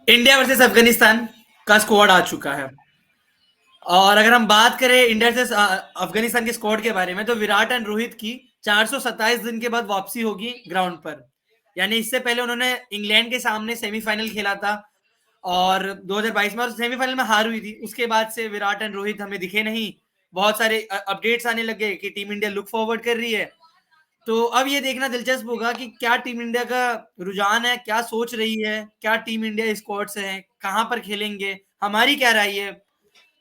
India versus Afghanistan का squad आ चुका है। और अगर हम बात करें इंडिया से अफगानिस्तान के स्क्वाड के बारे में, तो विराट एंड रोहित की 427 दिन के बाद वापसी होगी ग्राउंड पर। यानी इससे पहले उन्होंने इंग्लैंड के सामने सेमीफाइनल खेला था और 2022 में, और सेमीफाइनल में हार हुई थी। उसके बाद से विराट एंड रोहित हमें दिखे नहीं। बहुत सारे अपडेट्स आने लगे कि टीम इंडिया लुक फॉरवर्ड कर रही है। तो अब ये देखना दिलचस्प होगा कि क्या टीम इंडिया का रुझान है, क्या सोच रही है, क्या टीम इंडिया स्क्वाड से है, कहां पर खेलेंगे, हमारी क्या राय है।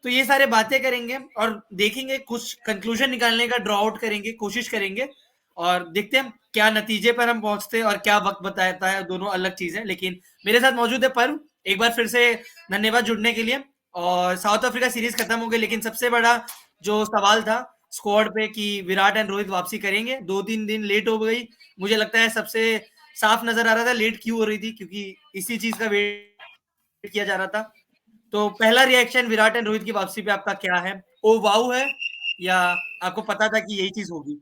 तो ये सारे बातें करेंगे और देखेंगे, कुछ कंक्लूजन निकालने का, ड्रॉ आउट करेंगे, कोशिश करेंगे और देखते हैं क्या नतीजे पर हम पहुंचते हैं और क्या वक्त बताता है। दोनों अलग चीजें। लेकिन मेरे साथ मौजूद है पर्व। एक बार फिर से धन्यवाद जुड़ने के लिए। और साउथ अफ्रीका सीरीज खत्म हो गई, लेकिन सबसे बड़ा जो सवाल था स्क्वाड पे कि विराट एंड रोहित वापसी करेंगे, 2-3 दिन लेट हो गई। मुझे लगता है सबसे साफ नजर आ रहा था लेट क्यों हो रही थी, क्योंकि इसी चीज का वेट किया जा रहा था। तो पहला रिएक्शन विराट एंड रोहित की वापसी पे आपका क्या है? ओ वाओ है, या आपको पता था कि यही चीज होगी?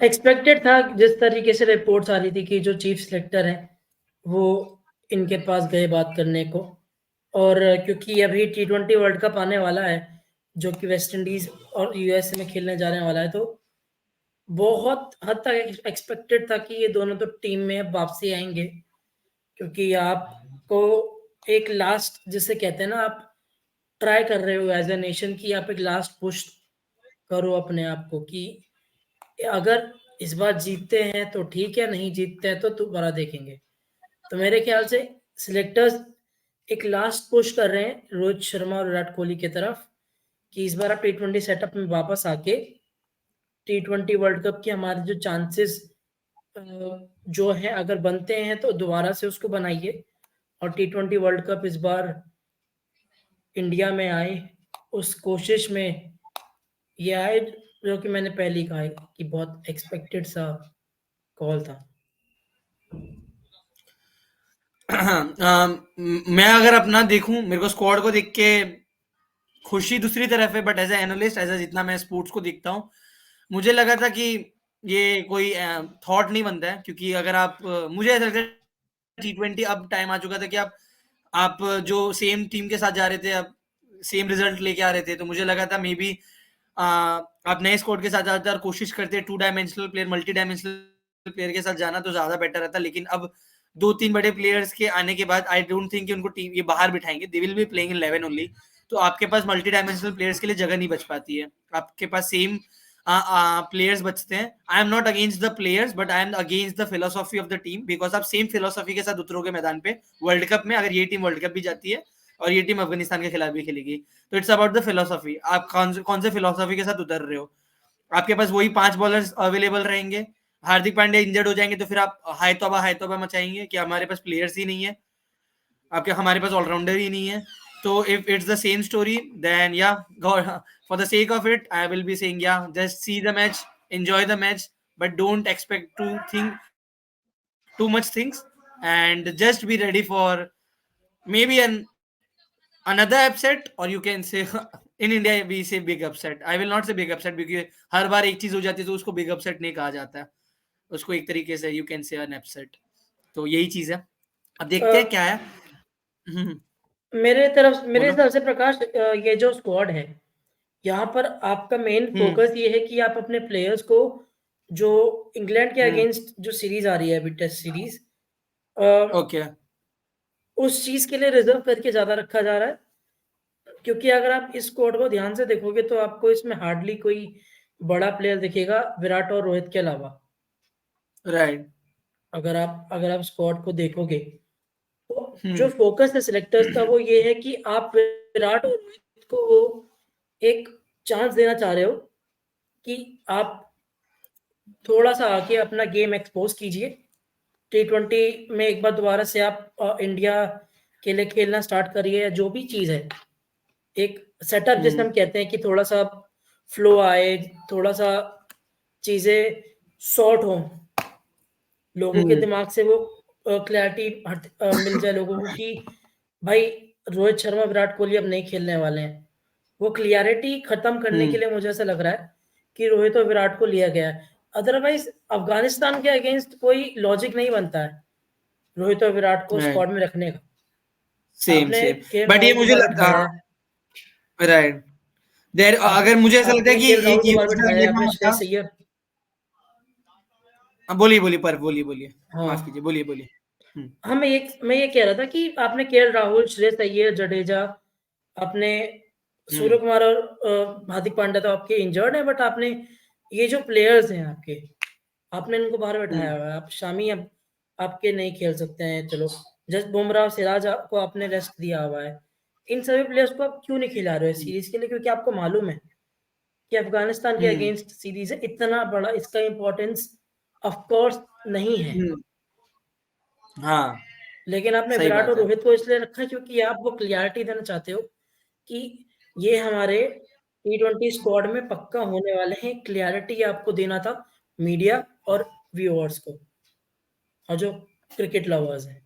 एक्सपेक्टेड था, जिस तरीके से रिपोर्ट्स आ रही थी कि जो चीफ सेलेक्टर हैं वो इनके पास गए बात करने को। और क्योंकि अभी T20 वर्ल्ड कप आने वाला है जो कि वेस्ट इंडीज और यूएसए में खेलने जाने वाला है, तो बहुत हद तक एक्सपेक्टेड था कि ये दोनों तो टीम में अब वापसी आएंगे। क्योंकि आपको एक लास्ट, जिसे कहते हैं ना, आप ट्राई कर रहे हो एज ए नेशन कि आप एक लास्ट पुश करो अपने आप को कि अगर इस बार जीतते हैं तो ठीक है, नहीं जीतते हैं तो दोबारा देखेंगे। तो मेरे ख्याल से सिलेक्टर्स एक लास्ट पुश कर रहे हैं रोहित शर्मा और विराट कोहली की तरफ कि इस बार आप T20 सेटअप में वापस आके T20 वर्ल्ड कप के हमारे जो चांसेस जो है अगर बनते हैं तो दोबारा से उसको बनाइए और T20 वर्ल्ड कप इस बार इंडिया में आए, उस कोशिश में ये आए, जो कि मैंने पहले ही कहा है कि बहुत एक्सपेक्टेड सा कॉल था। मैं अगर अपना देखूं, मेरे को स्क्वाड को देख के खुशी दूसरी तरफ है, but as a analyst, as a जितना मैं स्पोर्ट्स को देखता हूँ, मुझे लगा था कि ये कोई थॉट नहीं बनता है। क्योंकि अगर आप मुझे ऐसा लगता है T20 अब टाइम आ चुका था कि आप जो सेम टीम के साथ जा रहे थे, अब सेम रिजल्ट लेके आ रहे थे, तो मुझे लगा था मे बी आप नए स्क्वाड के साथ जाते और कोशिश करते 2 dimensional player, multi dimensional player के साथ जाना, तो ज्यादा बेटर रहता। लेकिन अब 2-3 बड़े प्लेयर्स के आने के बाद आई डोंट थिंक कि उनको टीम ये बाहर बिठाएंगे। They will be playing in 11 only. तो आपके पास मल्टी डायमेंशनल प्लेयर्स के लिए जगह नहीं बच पाती है। आपके पास सेम प्लेयर्स बचते हैं। I am not against the players, but I am against the philosophy of the team, because आप सेम फिलोसॉफी के साथ उतरोगे मैदान पे वर्ल्ड कप में। अगर ये टीम वर्ल्ड कप भी जाती है और ये टीम अफगानिस्तान के खिलाफ भी खेलेगी, तो इट्स अबाउट द फिलोसॉफी। आप कौन से फिलोसॉफी के साथ उतर रहे हो। आपके पास वही 5 बॉलर्स अवेलेबल रहेंगे। हार्दिक पांड्या इंजर्ड हो जाएंगे तो फिर आप हाय तौबा मचाएंगे कि हमारे पास प्लेयर्स ही नहीं है, आपके हमारे पास ऑलराउंडर ही नहीं है। तो if it's the same story, then yeah for the sake of it I will be saying yeah just see the match, enjoy the match, but don't expect to think too much things, and just be ready for maybe another upset, or you can say in India we say big upset. I will not say big upset because हर बार एक चीज हो जाती है तो उसको big upset नहीं कहा जाता है। उसको एक तरीके से you can say an upset. तो यही चीज है। अब देखते हैं क्या है। हम्म, मेरे बोलो। हिसाब से प्रकाश, ये जो स्क्वाड है, यहाँ पर आपका मेन हम्म। फोकस ये है कि आप अपने प्लेयर्स को, जो इंग्लैंड के हम्म। अगेंस्ट जो सीरीज आ रही है अभी, टेस्ट सीरीज, ओके। उस चीज के लिए रिजर्व करके ज्यादा रखा जा रहा है। क्योंकि अगर आप इस स्क्वाड को ध्यान से देखोगे तो आपको इसमें हार्डली कोई बड़ा प्लेयर दिखेगा विराट और रोहित के अलावा। राइट। अगर आप स्क्वाड को देखोगे तो जो हम्म। फोकस है सिलेक्टर्स का वो ये है कि आप विराट और रोहित को वो एक चांस देना चाह रहे हो कि आप थोड़ा सा आके अपना गेम एक्सपोज कीजिए। T20 में एक बार दोबारा से आप इंडिया के लिए खेलना स्टार्ट करिए, या जो भी चीज़ है, एक सेटअप जिसे हम्म। हम कहते हैं कि थोड़ा सा फ्लो आए, थोड़ा सा चीज़ें सॉर्ट हो, लोगों के हम्म। दिमाग से वो क्लैरिटी मिल जाए लोगों को कि भाई रोहित शर्मा विराट कोहली अब नहीं खेलने वाले हैं। वो क्लियरिटी खत्म करने के हम्म। लिए मुझे ऐसा लग रहा है कि रोहित और विराट को लिया गया है। अदरवाइज अफगानिस्तान के अगेंस्ट कोई लॉजिक नहीं बनता है रोहित और विराट को राइट, स्क्वाड में रखने का। सेम आपने सेम। केएल बट ये राहुल के मुझे बारे में लगता, उठाया हाँ, है, राइट, देर आपने अगर मुझे ऐसा लगता है आपने कि केएल राहुल के बारे में यूएस का उठाया है, डायलेमा आपने होता। श्रेयस अय्यर। बोलिए बोलिए, पर बोलिए बोलिए, माफ हाँ, कीजिए, बोलिए बोलिए। हाँ, मैं ये कह रहा था कि आपने केएल राहुल, श्रेयस अय्यर, जडेजा, आपने सूर्य हम्म कुमार और हार्दिक पांड्या तो आपके इंजर्ड हैं, बट आपने ये जो प्लेयर्स हैं आपके, आपने इनको बाहर बैठाया हम्म हुआ है। आप शामी अब आपके नहीं खेल सकते हैं, चलो। जस्ट बुमराह, सिराज को आपने रेस्ट दिया हुआ है। इन सभी प्लेयर्स को आप क्यों नहीं खिला रहे हो हम्म सीरीज के लिए? क्योंकि आपको मालूम है कि अफगानिस्तान के हम्म अगेंस्ट सीरीज है, इतना बड़ा इसका इंपॉर्टेंस ऑफ कोर्स नहीं है। हम्म, हाँ, लेकिन आपने सही विराट बात और है। रोहित को इसलिए रखा है क्योंकि आप वो क्लियरिटी देना चाहते हो कि ये हमारे टी20 स्क्वाड में पक्का होने वाले हैं। क्लियरिटी आपको देना था मीडिया और व्यूअर्स को, और जो क्रिकेट लवर्स हैं,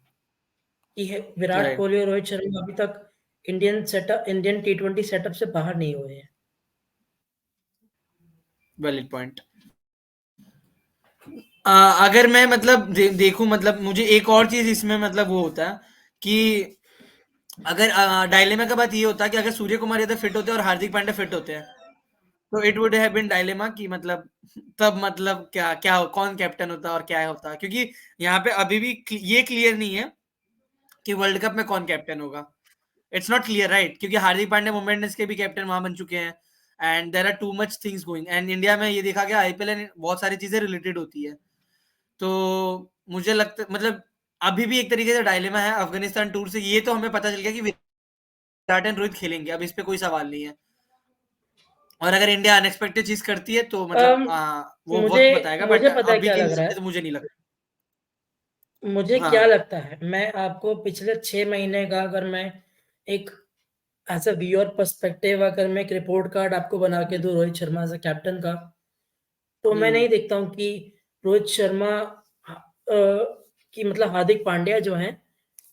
कि विराट राइट, कोहली और रोहित शर्मा अभी तक इंडियन टी20 सेटअप से बाहर नहीं हुए हैं। Valid point. अगर मैं मतलब देखूं, मतलब मुझे एक और चीज इसमें मतलब वो होता है कि अगर डायलेमा का बात ये होता है कि अगर सूर्य कुमार यादव फिट होते हैं और हार्दिक पांड्या फिट होते हैं, तो it would have been dilemma कि मतलब तब मतलब क्या क्या कौन कैप्टन होता और क्या होता, क्योंकि यहाँ पे अभी भी ये क्लियर नहीं है कि वर्ल्ड कप में कौन कैप्टन होगा। इट्स नॉट क्लियर, राइट, क्योंकि हार्दिक पांड्या मुंबई इंडियंस के भी कैप्टन वहां बन चुके हैं, and there are too much things going, and India में ये देखा गया आईपीएल एंड बहुत सारी चीजें रिलेटेड होती है। तो मुझे लगता मतलब अभी भी एक तरीके से डायलेमा है अफगानिस्तान टूर से। ये तो हमें पता चल गया कि विराट एंड रोहित खेलेंगे, अब इस पे कोई सवाल नहीं है। और अगर इंडिया अनएक्सपेक्टेड चीज करती है तो मतलब अम, वो मुझे वक्त बताएगा, बट मुझे पता है अभी क्या के लग रहा हिसाब से है। तो मुझे नहीं लगता। मुझे क्या हाँ। लगता है, मैं आपको पिछले 6 महीने का अगर मैं एक एज अ व्यूअर पर्सपेक्टिव अगर मैं एक रिपोर्ट कार्ड आपको बना के दूं Rohit Sharma as a captain का, तो मैं हम्म नहीं देखता हूँ कि रोहित शर्मा कि मतलब हार्दिक पांड्या जो हैं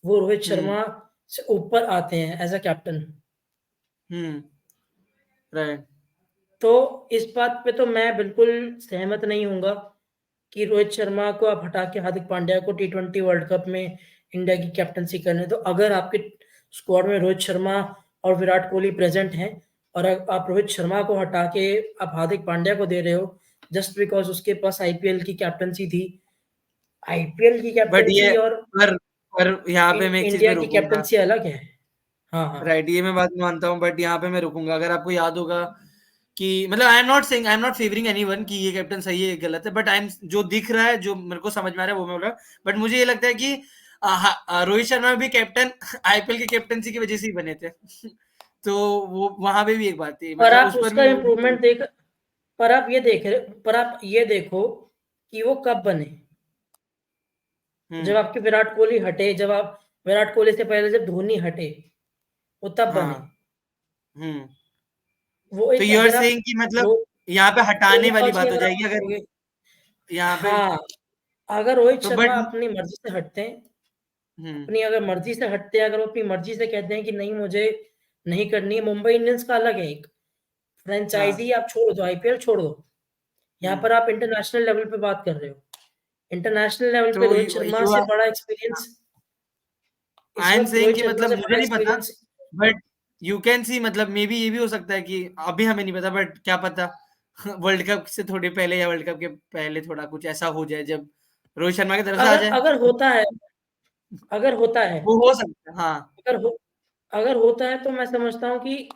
वो रोहित हम्म शर्मा से ऊपर आते हैं as a captain. Hmm right. तो इस बात पे तो मैं बिल्कुल सहमत नहीं हूँगा कि रोहित शर्मा को आप हटा के हार्दिक पांड्या को टी20 वर्ल्ड कप में इंडिया की कैप्टनसी करने दो। अगर आपके स्क्वाड में रोहित शर्मा और विराट कोहली प्रेजेंट हैं, और आप रोहित शर्मा को हटा के आप हार्दिक पांड्या को दे रहे हो जस्ट बिकॉज उसके पास आईपीएल की कैप्टनसी थी। आईपीएल की बट कैप्टनसी ये और पर यहाँ पे मैं एक चीज इंडिया पे की रुकूंगा। कैप्टनसी अलग है। हाँ, हाँ। राइट, ये मैं बात मानता हूँ, बट यहाँ पे मैं रुकूंगा। अगर आपको याद होगा कि मतलब I am not favouring anyone कि ये कैप्टन सही है गलत है, बट आई एम जो दिख रहा है, जो मेरे को समझ में आ रहा है वो मैं बोल रहा हूँ। बट मुझे ये लगता है कि रोहित शर्मा भी कैप्टन आईपीएल की कैप्टनसी की वजह से ही बने थे। तो वो वहां पे भी एक बात थी, पर मतलब आप उस पर उसका भी वो इम्प्रूवमेंट देख पर आप ये देख रहे पर आप ये देखो कि वो कब बने। जब हम्म आपके विराट कोहली हटे, जब आप विराट कोहली से पहले जब धोनी हटे, वो तब बने। हाँ हम्म वो तो एक यू आर अगर आप सेइंग कि मतलब रो यहाँ पे हटाने और वाली चीज़ बात हो अगर आप जाएगी अगर देखोगे, यहाँ पे। हाँ, अगर रोहित तो शर्मा बट अपनी मर्ज़ी से हटते हैं, हम्म अपनी अगर मर्ज़ी से हटते हैं, अगर वो अपनी मर्ज़ी से कहते हैं कि नहीं मुझे नहीं करनी है, मुंबई इंडियंस का अलग है एक, फ्रैंचाइज़ी हाँ आप छोड़ दो, आईपीएल छोड़ दो। यहाँ हम्म पर आप इंटरनेशनल लेवल पे बात कर रहे हो। इंटरनेशनल लेवल पे तो रोहित शर्मा यू से आर बड़ा एक्सपीरियंस इस आई एम वक़्त सेइंग रोहित कि शर्मा मतलब से मुझे बड़ा नहीं पता, experience but you can see मतलब मे बी ये भी हो सकता है कि अभी हमें नहीं पता, बट क्या पता वर्ल्ड कप से थोड़े पहले या वर्ल्ड कप के पहले थोड़ा कुछ ऐसा हो जाए जब रोहित शर्मा की तरफ से आ अगर जाए। अगर होता है अगर होता है वो हो सकता है, हाँ। अगर हो अगर होता है तो मैं समझता हूँ कि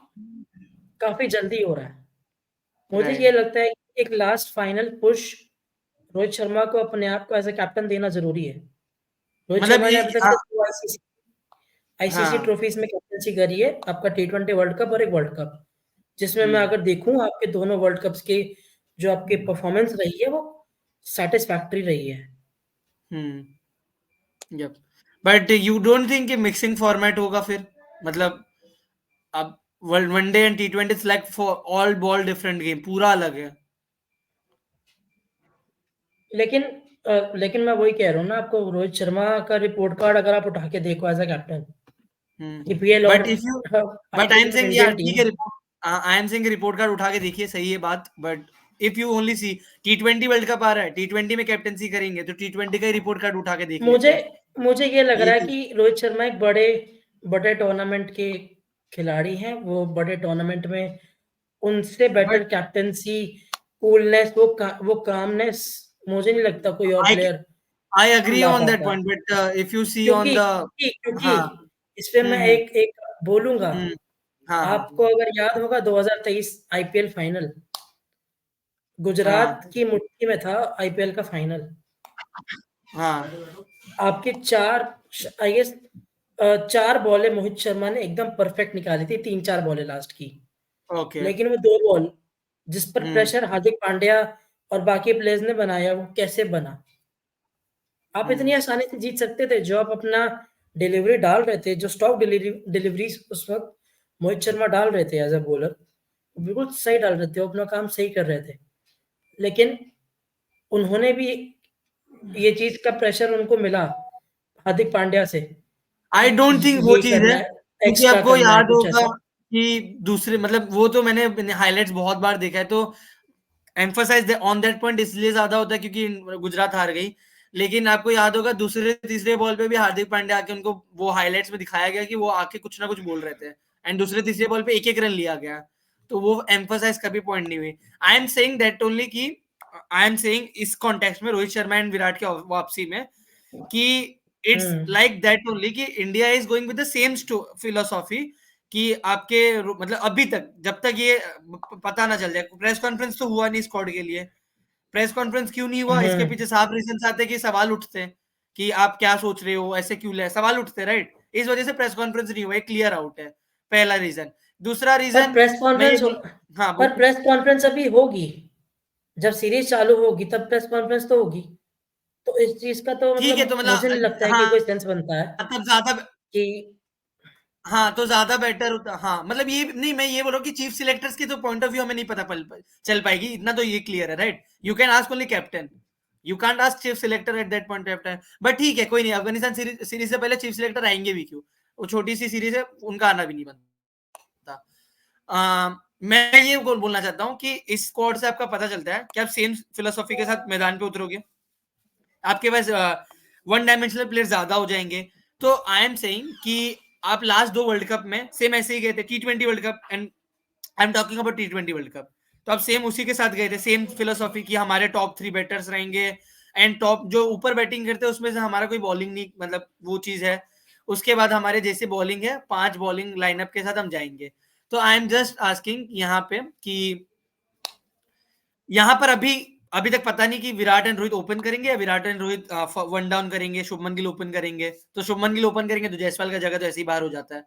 काफ़ी जल्दी हो रहा है। मुझे ये राइट, लगता है कि एक last final push Rohit Sharma को अपने आप को एज़ अ कैप्टन देना ज़रूरी है। रोहित मतलब शर्मा ने ये अभी तक सिर्फ 2 आईसीसी हाँ ट्रॉफीज़ में कैप्टेंसी करी है, आपका टी20 वर्ल्ड कप और एक वर्ल्ड कप, जिसमें मैं हम्म अगर देखूँ आपके दोनों वर्ल्ड कप्स के जो आपकी परफ़ॉर्मेंस रही है, वो सैटिस्फैक्टरी रही है। Hmm yep. But you don't think कि मिक्सिंग फॉर्मेट होगा फिर, मतलब अब वर्ल्ड वनडे एंड टी20 is like for all ball different game, पूरा अलग है। लेकिन लेकिन मैं वही कह रहा हूँ ना आपको, रोहित शर्मा का रिपोर्ट कार्ड अगर आप उठा के देखो एज़ अ कैप्टन, ईपीएल और but if you but I IPL am में सेइंग यार इंडियन ठीक टीम। है, report I am saying report card उठा के देखिए, सही है बात, but if you only see टी20 वर्ल्ड कप आ रहा है, टी20 में कैप्टेंसी करेंगे तो टी20 का ही रिपोर्ट कार्ड उठा के देख मुझे लेते हैं। मुझे ये लग ये रहा है चीज़ कि रोहित शर्मा एक बड़े टूर्नामेंट के खिलाड़ी हैं। वो बड़े टूर्नामेंट में उनसे बट बेटर कैप्टेंसी, कूलनेस, वो कामनेस मुझे नहीं लगता कोई और आई प्लेयर आई एग्री ला ऑन दैट पाता है। Point but if you see on the क्योंकि हाँ, इसपे मैं एक एक बोलूँगा, हुँ, हाँ, हाँ, आपको अगर याद होगा 2023 आईपीएल फाइनल, गुजरात हाँ, की मुट्ठी में था आईपीएल का फाइनल। हाँ, आपके 4 आई गेस 4 बॉलें मोहित शर्मा ने एकदम परफेक्ट निकाली थी, 3-4 बॉलें लास्ट की। ओके, लेकिन वो 2 बॉल जिस पर हुँ, प्रेशर हार्दिक पांड्या और बाकी प्लेयर्स ने बनाया, वो कैसे बना? आप इतनी हुँ, आसानी से जीत सकते थे, जो आप अपना डिलीवरी डाल रहे थे, जो स्टॉक डिलीवरीज़ उस वक़्त मोहित शर्मा डाल रहे थे एज़ अ बॉलर, बिल्कुल सही डाल रहे थे, वो अपना काम सही कर रहे थे। लेकिन उन्होंने भी ये चीज़ का प्रेशर उनको मिला हार्दिक पांड्या से आई कि डोंट थिंक वो ये चीज़ करना है, है, क्योंकि एक्स्ट्रा आपको करना है, याद कुछ होगा ऐसा। कि दूसरे मतलब वो तो मैंने हाइलाइट्स बहुत बार देखा है, तो एम्फसाइज़ ऑन दैट पॉइंट इसलिए ज़्यादा होता है क्योंकि गुजरात हार गई। लेकिन आपको याद होगा दूसरे तीसरे बॉल पे भी हार्दिक पांड्या आके उनको वो हाइलाइट्स में दिखाया गया कि वो आके कुछ ना कुछ बोल रहे थे एंड दूसरे तीसरे बॉल पे एक-एक रन लिया गया। तो वो एम्फसाइज़ कभी पॉइंट नहीं हुई। I am saying that only कि आई एम सेइंग इस कॉन्टेक्स्ट में रोहित शर्मा एंड विराट की वापसी में कि it's hmm, like that only कि India is going with the same philosophy कि आपके मतलब अभी तक जब तक ये पता ना चल जाए। प्रेस कॉन्फ्रेंस तो हुआ नहीं स्क्वाड के लिए। प्रेस कॉन्फ्रेंस क्यों नहीं हुआ, इसके हुँ, पीछे साफ रीजन आते हैं कि सवाल उठते हैं कि आप क्या सोच रहे हो, ऐसे क्यों ले सवाल उठते हैं, राइट। इस वजह से प्रेस कॉन्फ्रेंस नहीं हुआ, क्लियर आउट है पहला रीजन। दूसरा पर रीजन प्रेस मैं ये कॉन्फ्रेंस बोल हाँ पर बोलिए। प्रेस कॉन्फ्रेंस अभी होगी, जब सीरीज़ चालू होगी तब प्रेस कॉन्फ्रेंस तो होगी। तो इस चीज़ का तो ठीक है तो मतलब मतलब मुझे नहीं लगता है कि कोई हाँ सेंस बनता है तब ज्यादा कि हाँ, तो ज़्यादा बेटर होता हाँ, मतलब ये नहीं मैं ये बोल रहा हूँ कि चीफ सिलेक्टर्स की तो पॉइंट ऑफ व्यू हमें नहीं पता चल पाएगी, इतना तो ये क्लियर है, right? You can ask only captain, you can't ask chief selector at that point of time. But ठीक है, कोई नहीं, अफगानिस्तान सीरीज से पहले चीफ सिलेक्टर आएंगे भी क्यों? वो छोटी सी सीरीज है, उनका आना भी नहीं बनता। मैं ये बोलना चाहता हूँ कि इस स्क्वाड से आपका पता चलता है कि आप सेम फिलोसॉफी के साथ मैदान पे उतरोगे, आपके पास वन डायमेंशनल प्लेयर ज्यादा हो जाएंगे। तो आई एम सेइंग कि आप लास्ट 2 वर्ल्ड कप में सेम ऐसे ही गए थे, T20 world cup, and I am talking about T20 world cup. तो आप सेम उसी के साथ गए थे, सेम फिलोसॉफी की हमारे टॉप 3 बैटर्स रहेंगे एंड टॉप जो ऊपर बैटिंग करते हैं उसमें से हमारा कोई बॉलिंग नहीं, मतलब वो चीज है। उसके बाद हमारे जैसे बॉलिंग है 5 बॉलिंग लाइनअप के साथ हम जाएंगे। तो आई एम जस्ट आस्किंग यहाँ पे कि यहाँ पर अभी अभी तक पता नहीं कि विराट एंड रोहित ओपन करेंगे या Virat and Rohit one down करेंगे, शुभमन गिल ओपन करेंगे। तो शुभमन गिल ओपन करेंगे तो जायसवाल का जगह तो ऐसे ही बाहर हो जाता है।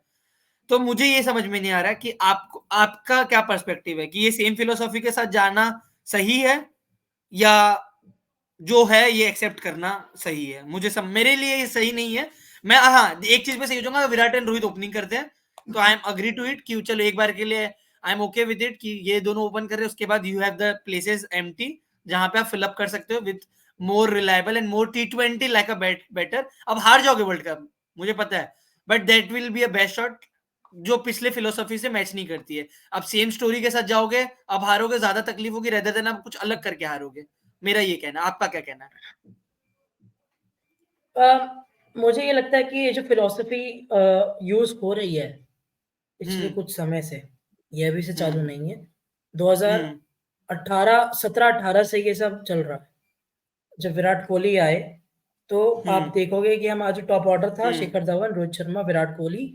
तो मुझे ये समझ में नहीं आ रहा कि आपको आपका क्या पर्सपेक्टिव है कि ये सेम फिलोसॉफी के साथ जाना सही है या जो है ये एक्सेप्ट करना सही है। मेरे लिए ये सही नहीं है। मैं हाँ एक चीज में सही हो जाऊंगा, विराट एंड रोहित ओपनिंग करते हैं तो I am agree to it कि चलो एक बार के लिए I am okay with it कि ये दोनों ओपन कर रहे हैं। उसके बाद you have the places empty जहां पे आप फिलअप कर सकते हो with more reliable and more T20 like a better. अब हार जाओगे वर्ल्ड कप, मुझे पता है, but that will be a best shot जो पिछले फिलोसॉफी से मैच नहीं करती है। अब सेम स्टोरी के साथ जाओगे, अब हारोगे, ज्यादा तकलीफ होगी रेदर देन आप कुछ अलग करके हारोगे। मेरा ये कहना है, आपका क्या कहना है? अ, मुझे ये लगता है कि ये जो फ़िलॉसफ़ी यूज़ हो रही है पिछले हम्म कुछ समय से, ये अभी से चालू हम्म नहीं है। हम्म 2018 17-18 से ये सब चल रहा है। जब विराट कोहली आए, तो आप हम्म देखोगे कि हमारा जो टॉप ऑर्डर था हम्म शिखर धवन, रोहित शर्मा, विराट कोहली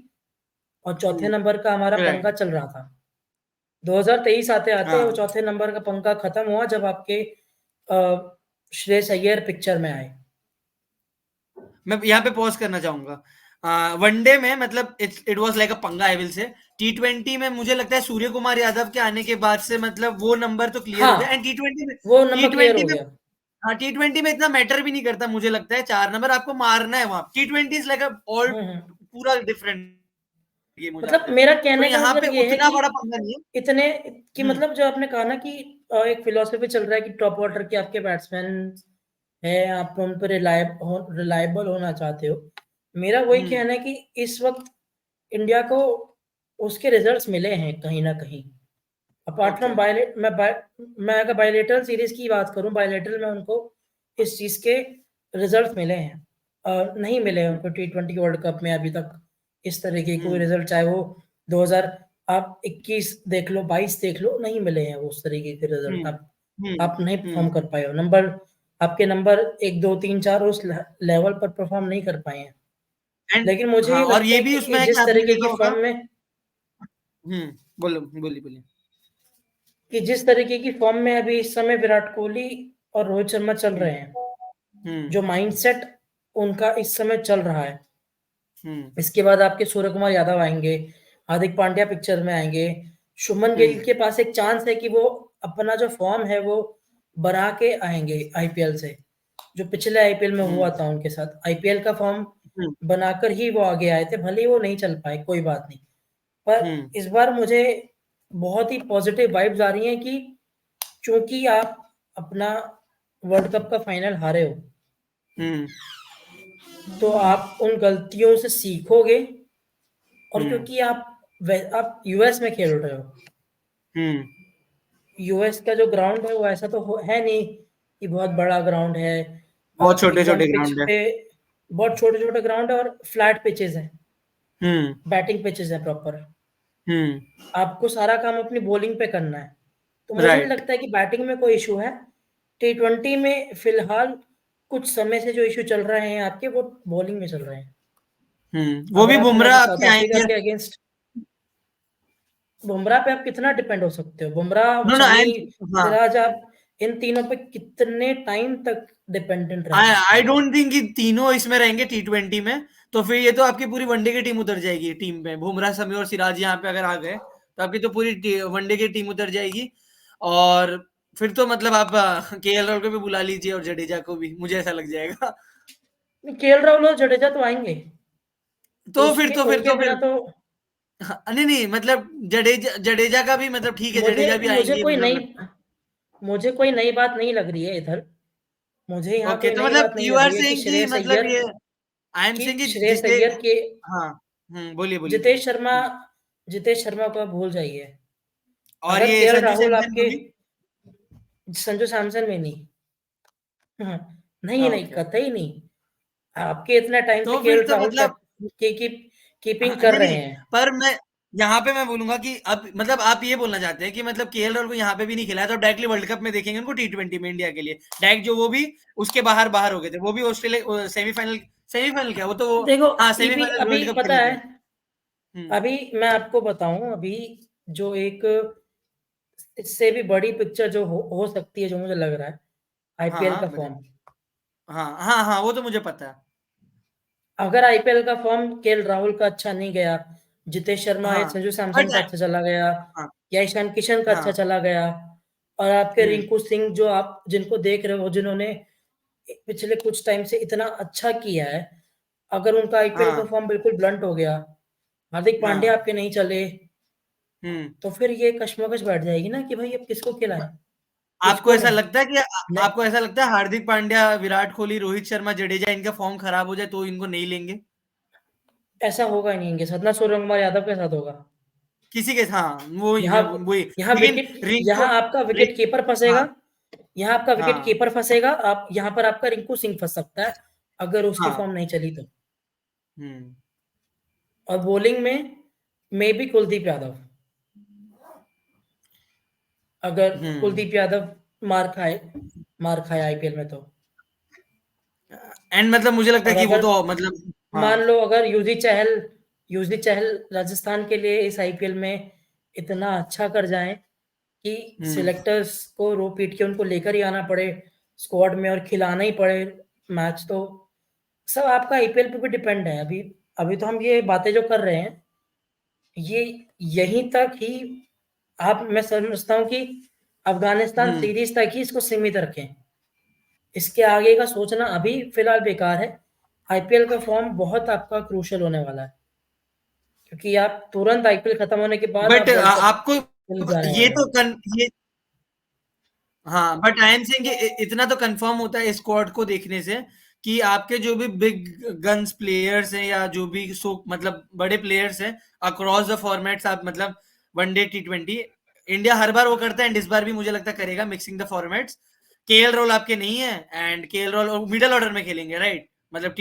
और चौथे हम्म नंबर का हमारा राइट पंगा चल रहा था। 2023 आते-आते वो हाँ। चौथे नंबर का पंगा खत्म हुआ जब आपके श्रेयस अय्यर पिक्चर में आए। मैं यहाँ पे पॉज करना चाहूंगा। वनडे में मतलब इट वाज लाइक अ पंगा, आई विल से। T20 में मुझे लगता है सूर्य कुमार यादव के आने के बाद से मतलब वो नंबर तो क्लियर हो गया हाँ, एंड T20 में वो नंबर क्लियर T20 हो में गया। हाँ T20 में इतना मैटर भी नहीं करता, मुझे लगता है 4 नंबर आपको मारना है वहां। T20 is like a all hmm, hmm. पूरा डिफरेंट गेम हो मतलब जाता है। मेरा तो कहने का यहाँ पे मतलब ये है उतना कि बड़ा पंगा नहीं है। इतने कि हम्म मतलब जो आपने कहा ना कि एक फ़िलॉसफ़ी चल रहा है कि टॉप ऑर्डर के आपके बैट्समैन हैं, आप उन पे रिलायबल होना चाहते हो। मेरा वही हम्म कहना है कि इस वक़्त इंडिया को उसके रिज़ल्ट्स मिले हैं कहीं न कहीं। अपार्ट ओके फ्रॉम मैं अगर बायलैटरल सीरीज़ की बात करूँ, बायलैटरल में उनको इस चीज़ के रिज़ल्ट्स मिले हैं। नहीं मिले हैं उनको T20 वर्ल्ड कप में अभी तक इस तरीके के कोई हम्म रिजल्ट, चाहे वो 2000 आप 21 देख लो, 22 देख लो, नहीं मिले हैं उस तरीके के रिजल्ट। हम्म आप नहीं परफॉर्म हम्म कर पाए हो, नंबर आपके नंबर 1 2 3 4 उस लेवल पर परफॉर्म नहीं कर पाए हैं। एंड लेकिन मुझे हाँ, ये और लगता ये है भी कि उसमें है कि जिस आपने तरीके देखा की होगा। फॉर्म में बोलो, बोलिए। कि जिस तरीके की फॉर्म में अभी इस समय विराट कोहली और रोहित शर्मा चल हम्म रहे हैं, हम्म जो माइंडसेट उनका इस समय चल रहा है, हम्म इसके बाद आपके सूर्य कुमार यादव आएँगे, हार्दिक पांड्या पिक्चर में आएँगे, शुभमन गिल हम्म के पास एक चांस है कि वो अपना जो फ़ॉर्म है वो बना के आएँगे आईपीएल से। जो पिछले आईपीएल में हुआ हम्म था उनके साथ, आईपीएल का फ़ॉर्म हम्म बनाकर ही वो आगे आए थे, भले ही वो नहीं चल पाए, कोई बात नहीं। पर हम्म इस बार मुझे बहुत ही पॉज़िटिव वाइब्स आ रही हैं कि चूँकि आप अपना वर्ल्ड कप का फाइनल हारे हो, हम्म तो आप उन गलतियों से सीखोगे, और हम्म क्योंकि आप यूएस में खेल रहे हो, हम्म यूएस का जो ग्राउंड है वो ऐसा तो है नहीं कि बहुत बड़ा ग्राउंड है। बहुत आप छोटे एकदम छोटे पिच ग्राउंड है। पे बहुत छोटे-छोटे ग्राउंड है और फ्लैट पिचेज़ हैं, हम्म बैटिंग पिचेज़ हैं प्रॉपर। हम्म आपको सारा काम अपनी बॉलिंग पे करना है। तो मुझे नहीं राइट। लगता है कि बैटिंग में कोई इश्यू है। टी20 में फिलहाल कुछ समय से जो इश्यू चल रहे हैं आपके, वो बॉलिंग में चल रहे हैं। वो भी अगर आपने बुमराह अभी साउथ आपके अफ्रीका आएंगे। के अगेंस्ट बुमराह पे आप कितना डिपेंड हो सकते हो? बुमराह, नो नो आई शमी, एम हाँ। सिराज, आप इन तीनों पे कितने टाइम तक डिपेंडेंट रह आई सकते आई हो? डोंट थिंक कि तीनों इसमें रहेंगे T20 में। तो फिर ये तो आपकी पूरी वनडे की टीम उतर जाएगी टीम में। बुमराह, शमी और सिराज यहाँ पे अगर आ गए तो आपकी तो पूरी वनडे की टीम उतर जाएगी। और फिर तो मतलब आप केएल राहुल को भी बुला लीजिए और जडेजा को भी, मुझे ऐसा लग जाएगा। केएल राहुल और जडेजा तो आएँगे। तो फिर उसके तो फिर उनके तो बिना फिर तो हाँ, नहीं मतलब जडेजा का भी मतलब ठीक है, मुझे जडेजा भी मुझे आएंगे कोई मतलब नई लगता है। मुझे कोई नई बात नहीं लग रही है इधर। मुझे यहाँ ओके, कोई तो नई मतलब बात नहीं यू लग आर रही है सेइंग कि मतलब ये आई एम सेइंग कि श्रेयस जिसे अय्यर के हाँ बोलिए। जितेश शर्मा जितेश शर्मा को आप भूल जाइए। और अगर ये केएल संजू राहुल सैमसन को आपके भी। संजू सैमसन में नहीं। हाँ, नहीं, ओके, कतई नहीं। आपके इतने टाइम से तो फिर केएल तो राहुल मतलब कीपिंग कर रहे नहीं हैं। पर मैं बोलूंगा कि अब मतलब आप ये बोलना चाहते हैं कि मतलब केएल राहुल को यहाँ पे भी नहीं खिलाया तो डायरेक्टली वर्ल्ड कप में देखेंगे उनको T20 में इंडिया के लिए डायरेक्ट, जो वो भी उसके बाहर बाहर हो गए थे, वो भी ऑस्ट्रेलिया सेमीफाइनल। सेमीफाइनल क्या, वो तो वो देखो, हाँ अभी सेमीफाइनल अभी वर्ल्ड कप पता खेले है, थे। अभी मैं आपको बताऊं, अभी जो एक इससे भी बड़ी पिक्चर जो हो सकती है, जो मुझे लग रहा है, हाँ आईपीएल हाँ का बताइए। फॉर्म। हाँ वो तो मुझे पता है। अगर आईपीएल का फॉर्म केएल राहुल का अच्छा नहीं गया, जितेश शर्मा या हाँ संजू सैमसन बट का अच्छा चला गया, हाँ या ईशान किशन का अच्छा हाँ चला गया, और आपके हम्म रिंकू सिंह जो आप जिनको देख रहे हो, जिन्होंने पिछले कुछ टाइम से इतना अच्छा किया है, अगर उनका आईपीएल का हाँ फॉर्म बिल्कुल ब्लंट हो गया, हार्दिक पांड्या हाँ आपके नहीं चले, हम्म तो फिर ये कशमकश बैठ जाएगी ना कि भाई अब किसको खिलाएं, आपको किसको ऐसा नहीं। लगता है कि नहीं, आपको ऐसा लगता है हार्दिक पांड्या, विराट कोहली, रोहित शर्मा, जडेजा इनका फॉर्म खराब हो जाए तो इनको नहीं लेंगे? ऐसा होगा ही नहीं इनके साथ, ना सूर्य कुमार यादव के साथ होगा। किसी के हाँ वही यहाँ मैं वही यहाँ लेकिन विकेट रिंकू यहाँ आपका रिंक विकेट कीपर हाँ फंसेगा। यहाँ आपका विकेट हाँ कीपर फंसेगा, आप यहाँ पर आपका रिंकू सिंह फंस सकता है, अगर उसकी हाँ फॉर्म नहीं चली तो। हम्म और बॉलिंग में मे बी कुलदीप यादव, अगर हम्म कुलदीप यादव मार खाए आईपीएल में तो। एंड मतलब मुझे लगता है और कि वो अगर तो मतलब हाँ मान लो अगर युजवेंद्र चहल राजस्थान के लिए इस आईपीएल में इतना अच्छा कर जाएं कि हम्म सिलेक्टर्स को रो पीट के उनको लेकर ही आना पड़े स्क्वाड में और खिलाना ही पड़े मैच, तो सब आपका आईपीएल पे भी डिपेंड है। अभी अभी तो हम ये बातें जो कर रहे हैं, ये यहीं तक ही आप मैं समझता हूँ कि अफगानिस्तान हम्म सीरीज तक ही इसको सीमित रखें। इसके आगे का सोचना अभी फिलहाल बेकार है। आईपीएल का फॉर्म बहुत आपका क्रूशियल होने वाला है, क्योंकि आप तुरंत आईपीएल खत्म होने के बाद बट आप वर्ल्ड कप आपको खेलने जाने ये वाले हो। तो ये हाँ बट आई एम सेइंग इतना तो कंफर्म होता है स्क्वाड को देखने से कि आपके जो भी बिग गन्स प्लेयर्स हैं या जो भी सो मतलब बड़े प्लेयर्स हैं अक्रॉस द फॉर्मेट्स, आप मतलब वनडे T20 इंडिया हर बार वो करता है एंड इस बार भी मुझे लगता है करेगा mixing the formats. KL Rahul आपके नहीं है and KL Rahul middle order में खेलेंगे राइट, मतलब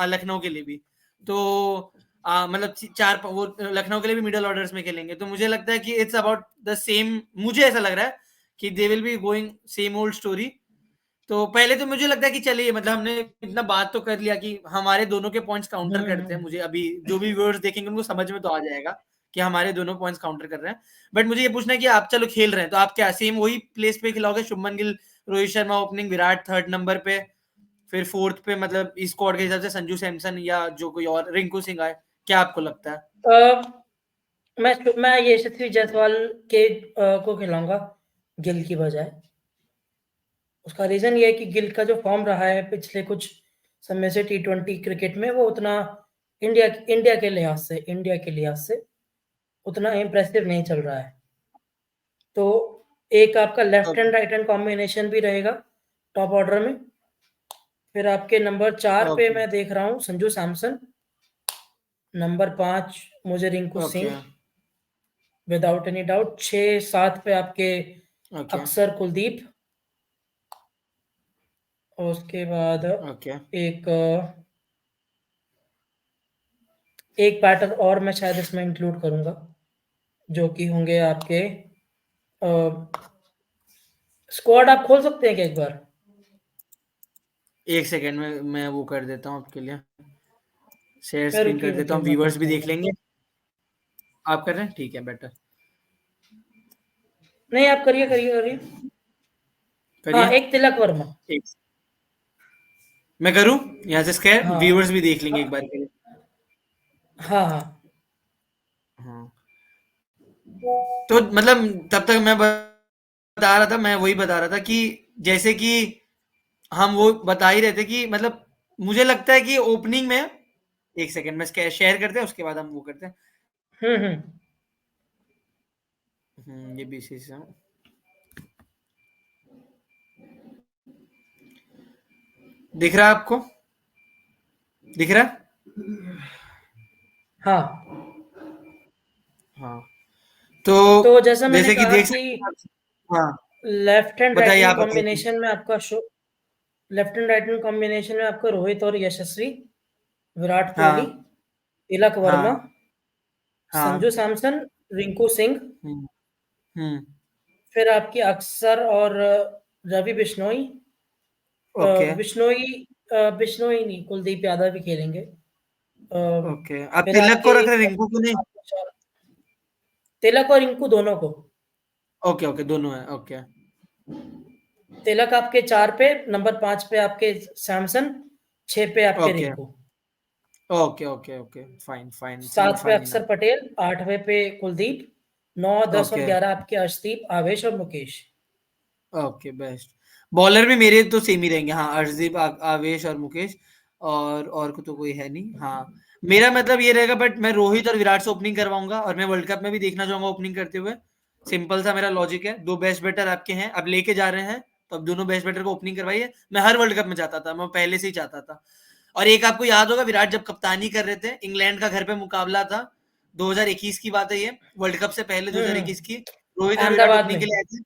लखनऊ के लिए भी। तो मतलब चार वो लखनऊ के लिए भी मिडल ऑर्डर्स में खेलेंगे, तो मुझे लगता है कि इट्स अबाउट द सेम। मुझे ऐसा लग रहा है कि दे will be going same old story. तो पहले तो मुझे लगता है कि चलिए, मतलब हमने इतना बात तो कर लिया कि हमारे दोनों के पॉइंट्स काउंटर करते हैं। मुझे अभी जो भी व्यूअर्स देखेंगे उनको समझ में तो आ जाएगा कि हमारे दोनों पॉइंट्स काउंटर कर रहे हैं। बट मुझे ये पूछना है कि आप चलो खेल रहे हैं, तो आप क्या सेम वही प्लेस पे खिलाओगे? Shubman Gill, Rohit Sharma opening, Virat third number पे, फिर फोर्थ पे मतलब इस स्क्वाड के हिसाब से संजू सैमसन या जो कोई और रिंकू सिंह आए, क्या आपको लगता है? मैं यशस्वी जायसवाल को खिलाऊंगा गिल की बजाय। उसका रीजन ये है कि गिल का जो फॉर्म रहा है पिछले कुछ समय से टी20 क्रिकेट में, वो उतना इंडिया के लिहाज से उतना इम्प्रेसिव नहीं चल रहा है। तो एक आपका left hand right hand combination भी रहेगा टॉप ऑर्डर में। फिर आपके नंबर 4 पे ओके मैं देख रहा हूँ संजू सैमसन, नंबर 5 मुझे Rinku okay Singh without any doubt, 6-7 पे आपके ओके अक्सर कुलदीप, और उसके बाद ओके एक एक बैटर और मैं शायद इसमें इंक्लूड करूंगा, जो कि होंगे आपके स्क्वाड। आप खोल सकते हैं क्या एक बार? एक सेकेंड में मैं वो कर देता हूँ आपके लिए, शेयर मैं स्क्रीन रुकिए कर देता रुकिए हूँ, मैं व्यूअर्स भी करता हूँ देख बात। लेंगे। आप कर रहे हैं, ठीक है, बेटर। नहीं, आप करिए करिए करिए। हाँ, करिए। एक तिलक वर्मा। एक मैं करूँ यहाँ से स्कैर, हाँ व्यूअर्स भी देख लेंगे एक हाँ बार के लिए। हाँ हाँ। हाँ, तो मतलब तब तक मैं बता रहा था, मैं वही बता रहा था कि जैसे कि हम वो बता ही रहे थे कि मतलब मुझे लगता है कि ओपनिंग में, एक सेकंड में शेयर करते हैं, उसके बाद हम वो करते हैं। हम्म। ये बीसीसी दिख रहा है आपको? दिख रहा है? हाँ, हाँ, तो तो जैसा मैंने जैसे कि कहा देख कि सकते हैं हाँ, लेफ्ट हैंड राइट बताइए, हैंड आप बताइए। कॉम्बिनेशन में आपका left hand right hand combination में आपका रोहित और यशस्वी, विराट कोहली, हाँ तिलक वर्मा, हाँ संजू हाँ। सैमसन, रिंकू सिंह, हम्म हम्म। फिर आपके अक्सर और रवि बिश्नोई, ओके बिश्नोई नहीं, कुलदीप यादव भी खेलेंगे। ओके, आप फिर तिलक को आपके रख रहे हैं, रिंकू को नहीं? तिलक और रिंकू दोनों को। ओके ओके, दोनों है, ओके तिलक आपके 4 पे, नंबर 5 पे आपके सैमसन, 6 पे आपके okay Rinku, okay okay okay, fine fine, चलो 7 पे फाइन अक्षर इनफ। पटेल, 8वें पे कुलदीप, 9, 10 और ओके 11 आपके अर्शदीप, आवेश और मुकेश। Okay, best. बॉलर भी मेरे तो सेम ही रहेंगे, हाँ, अर्शदीप, आवेश और मुकेश। और को तो कोई है नहीं, हाँ। मेरा मतलब ये रहेगा, बट मैं रोहित और विराट से ओपनिंग करवाऊंगा, और मैं वर्ल्ड कप में भी देखना चाहूंगा ओपनिंग करते हुए। सिंपल सा मेरा लॉजिक है, दो बेस्ट बैटर आपके हैं, अब लेके जा रहे हैं, तो अब दोनों बेस्ट बैटर को ओपनिंग करवाइए। मैं हर वर्ल्ड कप में चाहता था, मैं पहले से ही चाहता था। और एक आपको याद होगा, विराट जब कप्तानी कर रहे थे, इंग्लैंड का घर पे मुकाबला था, 2021 की बात है ये, वर्ल्ड कप से पहले 2021 की, रोहित और विराट अहमदाबाद ओपनिंग में। के लिए आए थे।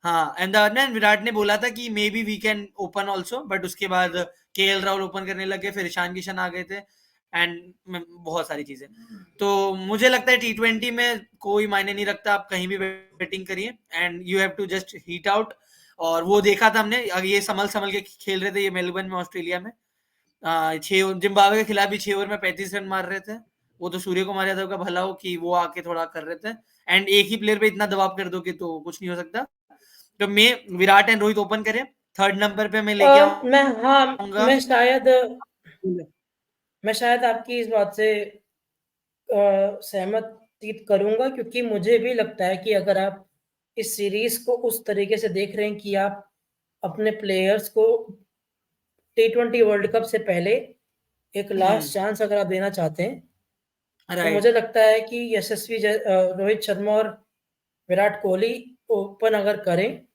हाँ, अहमदाबाद में विराट ने बोला था कि maybe we can open also, but उसके बाद केएल राहुल ओपन करने लगे, फिर ईशान किशन आ गए थे, एंड बहुत सारी चीजें। तो मुझे लगता है टी20 में कोई मायने नहीं रखता, आप कहीं भी बैटिंग करिए, and you have to just hit out. और वो देखा था हमने, ये संभल संभल के खेल रहे थे, ये मेलबर्न में, ऑस्ट्रेलिया में। छह जिम्बाब्वे के खिलाफ भी 6 ओवर में 35 रन मार रहे थे। वो तो सूर्य कुमार यादव का भला हो कि वो आके थोड़ा कर रहे थे, एंड एक ही प्लेयर पे इतना दबाव कर दो कि तो कुछ नहीं हो सकता। तो मैं विराट एंड रोहित ओपन करें, थर्ड नंबर पे मैं लेके मैं हाँ आऊंगा। मैं शायद मैं शायद आपकी इस बात से सहमति करूंगा, क्योंकि मुझे भी लगता है कि अगर आप इस सीरीज को उस तरीके से देख रहे हैं कि आप अपने प्लेयर्स को टी20 वर्ल्ड कप से पहले एक लास्ट चांस अगर आप देना चाहते हैं, तो राइट। मुझे लगता है कि रोहित शर्मा और विराट कोहली ओपन अगर करें,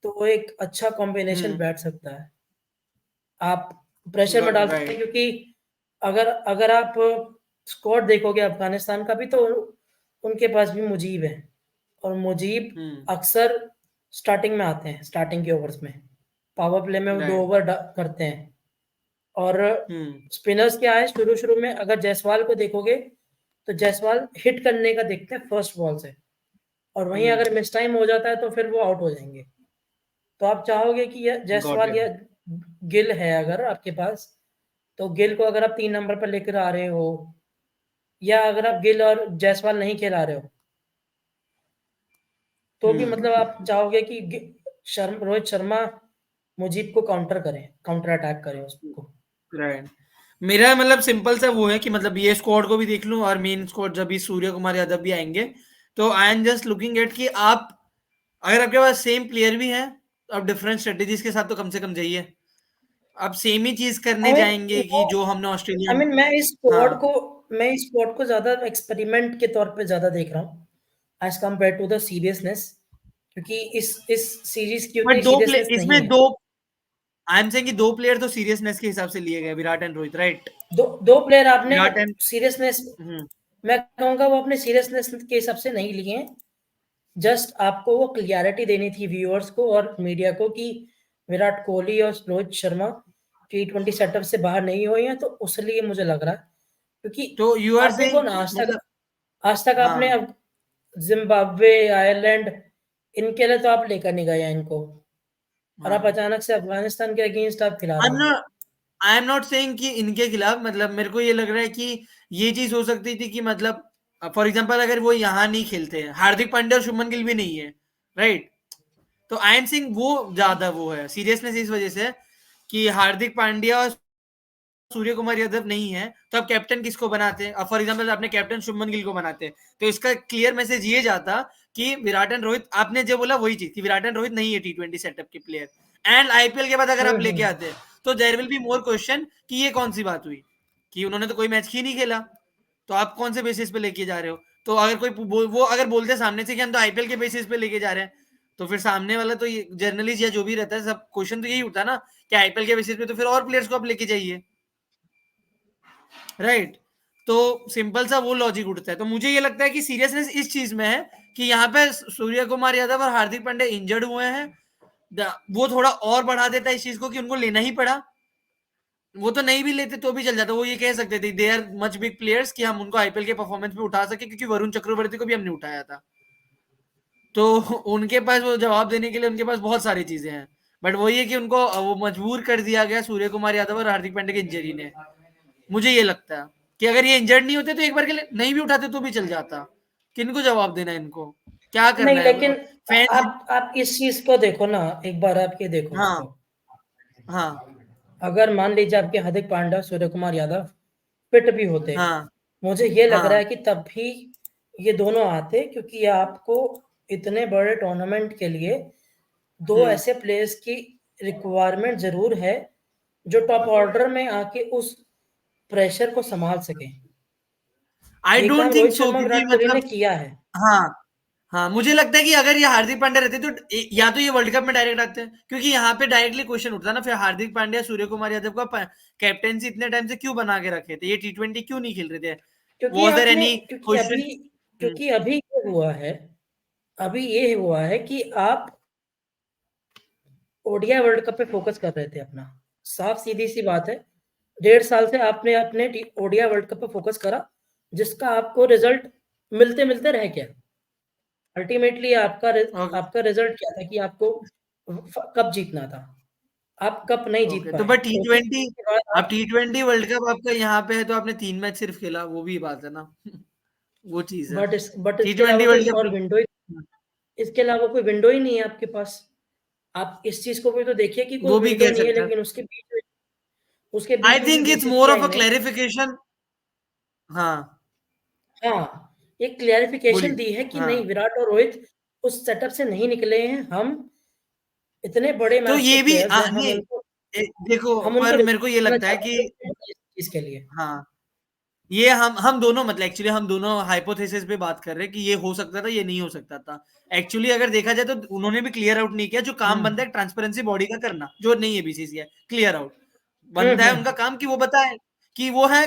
तो वो एक अच्छा कॉम्बिनेशन हम्म। बैठ सकता है। आप प्रेशर में डाल सकते हैं, राइट। क्योंकि अगर अगर आप स्क्वाड देखोगे अफगानिस्तान का भी, तो उनके पास भी मुजीब है, और मुजीब हम्म। अक्सर स्टार्टिंग में आते हैं, स्टार्टिंग के ओवर्स में, पावर प्ले में वो 2 राइट। ओवर करते हैं, और स्पिनर्स क्या है, शुरू में अगर जायसवाल को देखोगे तो जायसवाल हिट करने का देखते हैं फर्स्ट बॉल से, और वहीं अगर मिस टाइम हो जाता है तो फिर वो आउट हो जाएंगे। तो आप चाहोगे कि ये गॉट जायसवाल इट। या गिल है अगर आपके पास, तो गिल को अगर आप 3 नंबर पर लेकर आ रहे हो, या अगर आप गिल और जायसवाल नहीं खिला रहे हो, तो भी मतलब आप चाहोगे कि रोहित शर्मा मुजीब को काउंटर करें, काउंटर अटैक करें उसको। राइट। मेरा मतलब सिंपल सा वो है कि मतलब ये स्क्वाड को भी देख लूं और मेन स्क्वाड जब भी सूर्य कुमार यादव भी आएंगे, तो I am just looking at कि आप अगर आपके पास सेम प्लेयर भी है तो आप डिफरेंट स्ट्रेटेजीज के साथ तो कम से कम जाइए। आप सेम ही चीज करने आई मीन जाएंगे कि जो हमने ऑस्ट्रेलिया आई में। मीन हाँ, मैं इस स्क्वाड को ज्यादा एक्सपेरिमेंट के तौर पे ज्यादा देख रहा हूँ as compare to the seriousness, क्योंकि इस सीरीज की बट उतनी सीरियसनेस नहीं इसमें है। दो, आई एम सेइंग कि दो प्लेयर तो सीरियसनेस के हिसाब से लिए गए, विराट एंड रोहित, राइट? दो प्लेयर आपने विराट एंड सीरियसनेस, मैं कहूंगा वो अपने सीरियसनेस के हिसाब से नहीं लिए हैं। जस्ट आपको वो क्लियरिटी देनी थी व्यूअर्स को और मीडिया को कि विराट कोहली और रोहित शर्मा T20 सेटअप से बाहर नहीं हुए हैं, तो उसलिए मुझे लग रहा है, क्योंकि तो यू आर आप देखो सेइंग ना, मतलब आज तक आपने हाँ, अब जिम्बाब्वे, आयरलैंड, इनके लिए तो आप लेकर नहीं गए हैं इनको, और आप हाँ। अचानक से अफगानिस्तान के अगेंस्ट आप खिला रहे हो। आई एम नॉट सेइंग कि इनके खिलाफ, मतलब मेरे को ये लग रहा है कि ये चीज हो सकती थी कि मतलब फॉर एग्जांपल अगर वो यहाँ नहीं खेलते हैं, हार्दिक पांड्या और शुभमन गिल भी नहीं है, राइट? तो आई एम सेइंग वो ज्यादा वो है सीरियसनेस इस वजह से कि हार्दिक पांड्या और सूर्य कुमार यादव नहीं है, तो आप कैप्टन किसको बनाते हैं? अब फॉर एग्जांपल आपने कैप्टन शुभमन गिल को बनाते हैं, तो इसका क्लियर मैसेज ये जाता कि विराट एंड रोहित, आपने जो बोला वही चीज कि विराट एंड रोहित नहीं है T20 सेटअप के प्लेयर, एंड आईपीएल के बाद अगर आप लेके आते हैं तो there will be more question कि ये कौन सी बात हुई कि उन्होंने तो कोई मैच ही नहीं खेला, तो आप कौन से बेसिस पे लेके जा रहे हो? तो अगर कोई वो अगर बोलते सामने से कि हम तो आईपीएल के बेसिस पे लेके जा रहे हैं, तो फिर सामने वाला तो जर्नलिस्ट या जो भी रहता है, सब क्वेश्चन तो यही उठता ना कि आईपीएल के बेसिस पे तो फिर और प्लेयर्स को आप लेके जाइए, राइट? तो सिंपल सा वो लॉजिक उठता है। तो मुझे ये लगता है कि सीरियसनेस इस चीज में है कि यहाँ पे सूर्य कुमार यादव और हार्दिक पांड्या इंजर्ड हुए हैं, वो थोड़ा और बढ़ा देता है इस चीज को कि उनको लेना ही पड़ा। वो तो नहीं भी लेते तो भी चल जाता, वो ये कह सकते थे they are much big players कि हम उनको आईपीएल के परफॉर्मेंस में उठा सके, क्योंकि वरुण चक्रवर्ती को भी हमने उठाया था। तो उनके पास वो जवाब देने के लिए उनके पास बहुत सारी चीजें हैं, बट वही है कि उनको वो मजबूर कर दिया गया सूर्य कुमार यादव और हार्दिक पांड्या की इंजरी ने। मुझे ये लगता है कि अगर ये इंजर्ड नहीं होते तो एक बार के लिए नहीं भी उठाते तो भी चल जाता। किनको जवाब देना है इनको, क्या करना नहीं, है लेकिन फैंस? आप इस चीज को देखो ना, एक बार आप ये देखो हाँ, इसको, हाँ, अगर मान लीजिए आपके हार्दिक पांड्या, सूर्य कुमार यादव फिट भी होते, हाँ, मुझे ये लग रहा है हाँ, कि तब भी ये दोनों आते, क्योंकि आपको इतने बड़े टूर्नामेंट के लिए दो हम्म। ऐसे प्लेयर्स की रिक्वायरमेंट जरूर है जो टॉप ऑर्डर में आके उस प्रेशर को संभाल सके। आई ये काम डोंट थिंक रोहित सो, शर्मा, क्योंकि विराट कोहली ने मतलब किया है। हाँ, हाँ, मुझे लगता है कि अगर ये हार्दिक पांड्या रहते तो या तो ये वर्ल्ड कप में डायरेक्ट आते हैं, क्योंकि यहाँ पे डायरेक्टली क्वेश्चन उठता ना फिर हार्दिक पांड्या सूर्य कुमार यादव का कैप्टेंसी इतने टाइम से क्यों बना के रखे थे, ये T20 क्यों नहीं खेल रहे थे? क्योंकि वॉज देयर आपने एनी क्योंकि अभी क्वेश्चन? क्योंकि अभी ये हुआ है, अभी ये हुआ है कि आप ओडीआई वर्ल्ड कप पे फोकस कर रहे थे अपना, साफ सीधी सी बात है। 1.5 साल से आपने अपने ओडीआई वर्ल्ड कप पे फोकस करा, जिसका आपको रिजल्ट मिलते मिलते रह गया। अल्टीमेटली ओके, आपका रिजल्ट क्या था कि आपको कप जीतना था, आप कप नहीं जीत ओके, तो पाए। बट ओके, T20, के बाद अब T20 वर्ल्ड कप आपका यहाँ पे है तो आपने 3 मैच सिर्फ खेला, वो भी बात है ना। वो चीज है। बट इसके अलावा T20 कोई वर्ल्ड और कप। विंडो ही, इसके अलावा कोई विंडो ही नहीं है आपके पास। आप इस चीज को भी तो देखिए कि कोई वो भी विंडो कह नहीं है, सकता है। लेकिन उसके आई बीच में भी think it's more BCCI of a ने, क्लैरिफिकेशन। हाँ, हाँ, एक क्लियरिफिकेशन बोलिए। दी है कि नहीं, हाँ, विराट और रोहित उस सेटअप से नहीं निकले हैं, हम इतने बड़े तो मैसिव ये भी प्लेयर्स हैं, नहीं, देखो हम उनको पर मेरे को ये रिस्पेक्ट करना लगता है चाहते कि हैं इस चीज के लिए। हाँ, ये हम दोनों मतलब एक्चुअली हम दोनों हाइपोथेसिस पे बात कर रहे हैं कि ये हो सकता था, ये नहीं हो सकता था। एक्चुअली अगर देखा जाए तो उन्होंने भी क्लियर आउट नहीं किया जो काम बनता है ट्रांसपेरेंसी बॉडी का करना, जो नहीं है बीसीसीआई क्लियर आउट। बनता है उनका हम्म। काम कि वो बताए कि वो है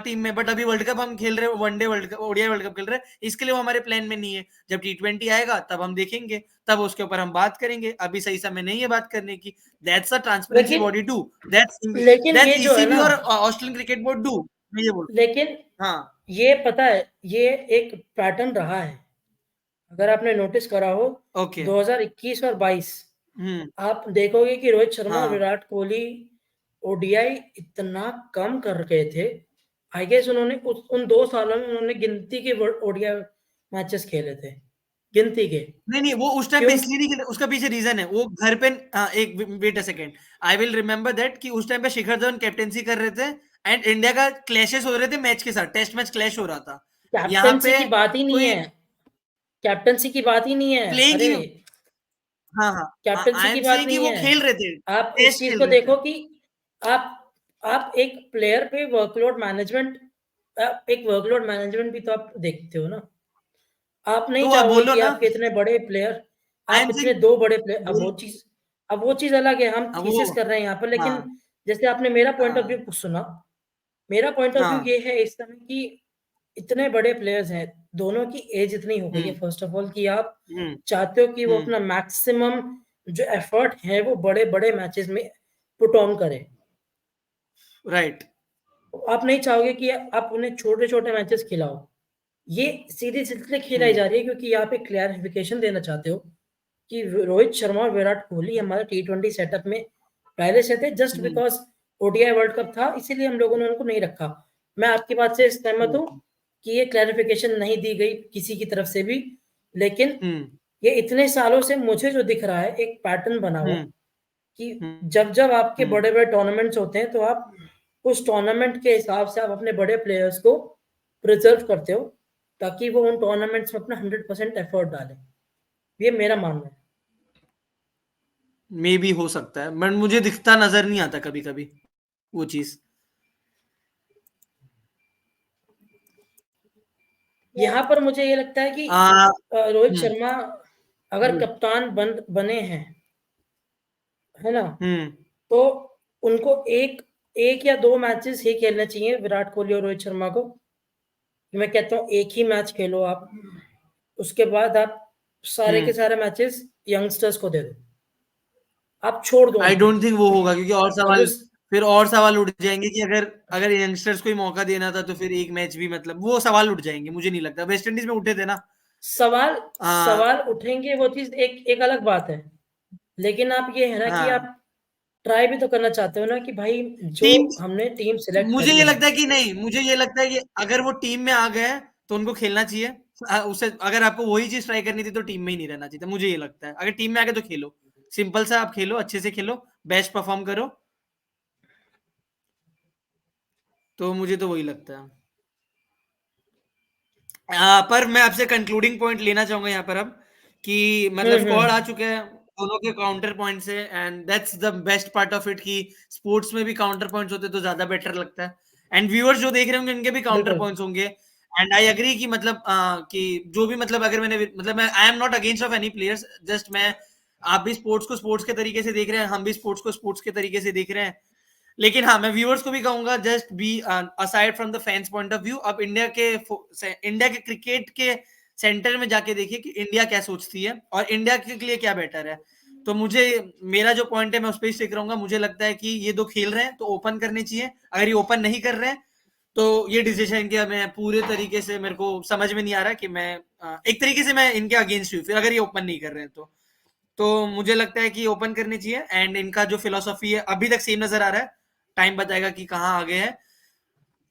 टीम में, बट अभी वर्ल्ड कप हम खेल रहे हैं, one day world cup, ODI world cup खेल रहे हैं, इसके लिए वो हमारे प्लान में नहीं है। जब टी20 आएगा तब हम देखेंगे, तब उसके ऊपर हम बात करेंगे। अभी सही समय नहीं है बात करने की। दैट्स अ ट्रांसपेरेंसी लेकिन बॉडी टू, दैट्स लेकिन ये दैट्स जो है ईसीबी ना, और ऑस्ट्रेलियन क्रिकेट बोर्ड डू। मैं ये बोल लेकिन हाँ। ये पता है, ये एक पैटर्न रहा है। अगर आपने नोटिस करा हो, ओके। 2021 और 22 हम्म। आप देखोगे कि रोहित शर्मा और हाँ। विराट कोहली ओडीआई इतना कम कर गए थे। आई गेस उन्होंने उन 2 सालों में उन्होंने गिनती के ओडीआई मैचेस खेले थे, गिनती के। नहीं नहीं, वो उस टाइम पे क्यों? इसलिए नहीं खेले, उसका पीछे रीजन है। वो घर पे एक wait a second, I will remember that कि उस टाइम पे शिखर धवन कैप्टेंसी कर रहे थे एंड इंडिया का क्लैशेस हो रहे थे मैच के साथ, टेस्ट मैच क्लैश हो रहा था। यहाँ कैप्टेंसी पे की बात ही नहीं कोई है, कैप्टेंसी की बात ही नहीं है। प्लेइंग अरे! ही, हाँ हाँ, कैप्टेंसी आई की एम बात सेइंग कि नहीं वो है। खेल रहे थे, आप इस टेस्ट चीज़ खेल को रहे थे। देखो कि आप आप एक प्लेयर पे वर्कलोड मैनेजमेंट एक वर्कलोड मैनेजमेंट भी तो आप देखते हो ना। आप नहीं तो आप चाहोगे बोलो कि ना, आपके इतने बड़े प्लेयर, आई आप एम इतने सेइंग 2 बड़े प्लेयर, बोल, अब वो चीज़ अलग है, हम वो थीसिस कर रहे हैं यहाँ पर, हाँ लेकिन जैसे आपने मेरा पॉइंट ऑफ हाँ व्यू सुना, मेरा पॉइंट ऑफ व्यू हाँ। ये है इस समय कि इतने बड़े प्लेयर्स हैं, दोनों की एज इतनी हो गई है हम्म फर्स्ट ऑफ ऑल कि आप हम्म चाहते हो कि वो हम्म। अपना मैक्सिमम जो एफर्ट है वो बड़े-बड़े मैचेस में पुट ऑन करें। राइट। आप नहीं चाहोगे कि आप उन्हें छोटे-छोटे मैचेस खिलाओ। ये सीरीज़ इसलिए खिलाई हम्म जा रही है क्योंकि आप एक क्लैरिफिकेशन देना चाहते हो कि रोहित शर्मा और विराट कोहली हमारे टी20 सेटअप में पहले से थे, just hmm because ODI world cup था इसीलिए हम लोगों ने उनको नहीं रखा। मैं आपकी बात से सहमत हूँ हम्म कि ये क्लैरिफिकेशन नहीं दी गई किसी की तरफ से भी, लेकिन हम्म ये इतने सालों से मुझे जो दिख रहा है एक पैटर्न बना हुआ हम्म कि हम्म जब-जब आपके हम्म। बड़े-बड़े टूर्नामेंट्स होते हैं, तो आप उस टूर्नामेंट के हिसाब से आप अपने बड़े प्लेयर्स को प्रिज़र्व करते हो, ताकि वो उन टूर्नामेंट्स में अपना 100% एफर्ट डालें। ये मेरा मानना है। मे बी हो सकता है, बट मुझे दिखता नजर नहीं आता कभी कभी वो चीज। यहाँ पर मुझे ये लगता है कि आ रोहित शर्मा अगर बोल। कप्तान बने हैं, है ना? हम्म तो उनको 1 1 या 2 मैचेस ही खेलने चाहिए विराट कोहली और रोहित शर्मा को। मैं कहता हूँ 1 ही मैच खेलो आप, उसके बाद आप सारे के हम्म। सारे मैचेस यंगस्टर्स को दे दो। आप छोड़ दो आई उनको। डोंट थिंक वो होगा, क्योंकि और जब सवाल, उस फिर और सवाल उठ जाएंगे कि अगर अगर यंगस्टर्स को ही मौका देना था तो फिर एक मैच भी, मतलब वो सवाल उठ जाएंगे। मुझे नहीं लगता, वेस्ट इंडीज में उठे थे ना। सवाल आ, सवाल उठेंगे, वो चीज़ एक एक अलग बात है। लेकिन आप ये है ना कि हाँ। आप ट्राई भी तो करना चाहते हो ना कि भाई जो टीम, हमने टीम सेलेक्ट मुझे करी ये है। लगता है कि नहीं, मुझे ये लगता है कि अगर वो टीम में आ गए हैं, तो उनको खेलना चाहिए। उससे अगर आपको वही चीज ट्राई करनी थी तो टीम में ही नहीं रहना चाहिए था, मुझे ये लगता है। अगर टीम में आ गए तो खेलो, सिंपल सा आप खेलो, अच्छे से खेलो, बेस्ट परफॉर्म करो। तो मुझे तो वही लगता है। पर मैं आपसे कंक्लूडिंग पॉइंट लेना चाहूंगा यहाँ पर अब, कि मतलब स्क्वाड आ हुँ। चुके हैं दोनों के काउंटर पॉइंट से, and that's the best part of it, कि स्पोर्ट्स में भी काउंटर पॉइंट्स होते तो ज्यादा बेटर लगता है। एंड व्यूअर्स जो देख रहे होंगे उनके भी काउंटर बिल्कुल। पॉइंट्स होंगे। एंड आई एग्री कि मतलब कि जो भी, मतलब अगर मैंने, मतलब मैं I am not against of any players, just मैं, आप भी स्पोर्ट्स को स्पोर्ट्स के तरीके से देख रहे हैं, हम भी स्पोर्ट्स को स्पोर्ट्स के तरीके से देख रहे हैं। लेकिन हाँ, मैं व्यूअर्स को भी कहूंगा, just be aside from the fans point of view, अब इंडिया के क्रिकेट के सेंटर में जाके देखिए कि इंडिया क्या सोचती है और इंडिया के लिए क्या बेटर है। तो मुझे, मेरा जो पॉइंट है मैं उस पर ही स्टिक रहूंगा। मुझे लगता है कि ये दो खेल रहे हैं तो ओपन करने चाहिए। अगर ये ओपन नहीं कर रहे हैं तो ये डिसीजन के मैं पूरे तरीके से, मेरे को समझ में नहीं आ रहा कि मैं एक तरीके से मैं इनके अगेंस्ट हूँ फिर, अगर ये ओपन नहीं कर रहे हैं तो मुझे लगता है कि ओपन करनी चाहिए। एंड इनका जो फिलोसॉफी है अभी तक सेम नजर आ रहा है, टाइम बताएगा कि कहाँ आगे है।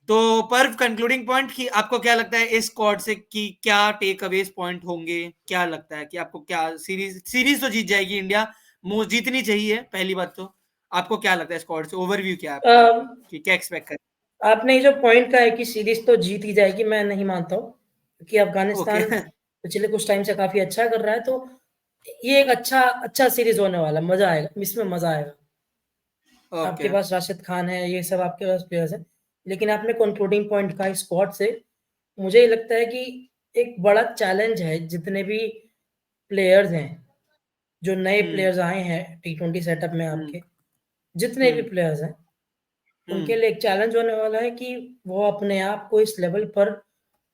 तो पर कंक्लूडिंग पॉइंट, कि आपको क्या लगता है इस स्क्वाड से, कि क्या टेक अवेज पॉइंट होंगे? क्या लगता है कि आपको, क्या सीरीज सीरीज तो जीत जाएगी इंडिया, जीतनी चाहिए पहली बात तो। आपको क्या लगता है स्क्वाड से, ओवरव्यू क्या है अ, आपका, कि क्या एक्सपेक्ट कर? आपने ये जो पॉइंट कहा है कि सीरीज़ तो जीत ही जाएगी, मैं नहीं मानता हूँ, क्योंकि ओके। अफ़गानिस्तान पिछले कुछ टाइम से काफ़ी अच्छा कर रहा है, तो ये एक अच्छा सीरीज़ होने वाला है, मज़ा आएगा, इसमें मज़ा आएगा। आपके ओके। पास राशिद खान है, ये सब आपके पास प्लेयर्स हैं। लेकिन आपने कंक्लूडिंग पॉइंट कहा स्क्वाड से, मुझे ये लगता है कि एक बड़ा चैलेंज है जितने भी प्लेयर्स हैं, जो नए हम्म प्लेयर्स आए हैं टी20 सेटअप में हम्म आपके, जितने भी हम्म प्लेयर्स हैं, उनके लिए एक चैलेंज होने वाला है कि वो अपने आप को इस लेवल पर